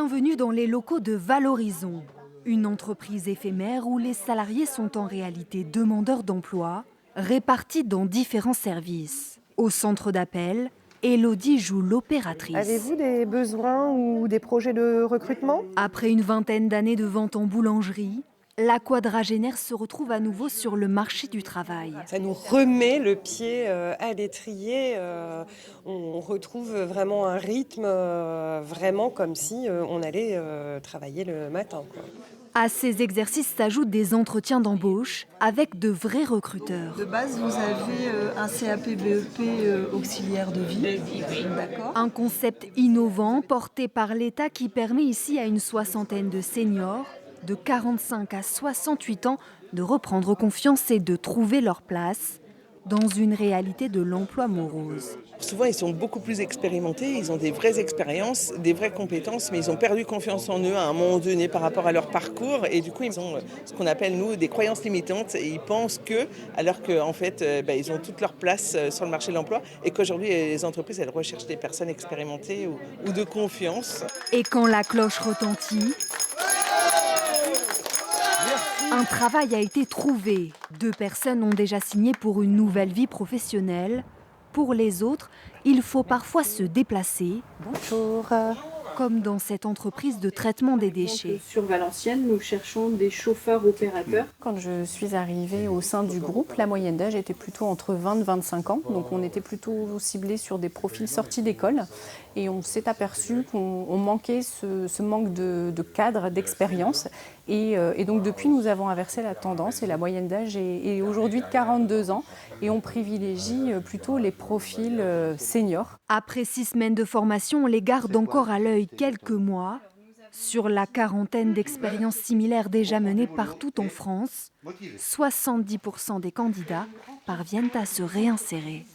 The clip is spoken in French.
Bienvenue dans les locaux de Valorizon, une entreprise éphémère où les salariés sont en réalité demandeurs d'emploi, répartis dans différents services. Au centre d'appel, Elodie joue l'opératrice. Avez-vous des besoins ou des projets de recrutement? Après une vingtaine d'années de vente en boulangerie, la quadragénaire se retrouve à nouveau sur le marché du travail. Ça nous remet le pied à l'étrier. On retrouve vraiment un rythme, vraiment comme si on allait travailler le matin, quoi. À ces exercices s'ajoutent des entretiens d'embauche avec de vrais recruteurs. De base, vous avez un CAP BEP auxiliaire de vie. D'accord. Un concept innovant porté par l'État qui permet ici à une soixantaine de seniors de 45 à 68 ans de reprendre confiance et de trouver leur place dans une réalité de l'emploi morose. Souvent, ils sont beaucoup plus expérimentés, ils ont des vraies expériences, des vraies compétences, mais ils ont perdu confiance en eux à un moment donné par rapport à leur parcours. Et du coup, ils ont ce qu'on appelle, nous, des croyances limitantes. Et ils pensent que, alors qu'en fait, ils ont toute leur place sur le marché de l'emploi et qu'aujourd'hui, les entreprises, elles recherchent des personnes expérimentées ou de confiance. Et quand la cloche retentit, un travail a été trouvé. 2 personnes ont déjà signé pour une nouvelle vie professionnelle. Pour les autres, il faut parfois se déplacer, Bonjour. comme dans cette entreprise de traitement des déchets. Sur Valenciennes, nous cherchons des chauffeurs opérateurs. Quand je suis arrivée au sein du groupe, la moyenne d'âge était plutôt entre 20 et 25 ans. Donc on était plutôt ciblé sur des profils sortis d'école. Et on s'est aperçu qu'on manquait ce manque de cadre, d'expérience. Et donc depuis, nous avons inversé la tendance et la moyenne d'âge est aujourd'hui de 42 ans. Et on privilégie plutôt les profils seniors. Après 6 semaines de formation, on les garde encore à l'œil quelques mois. Sur la quarantaine d'expériences similaires déjà menées partout en France, 70% des candidats parviennent à se réinsérer.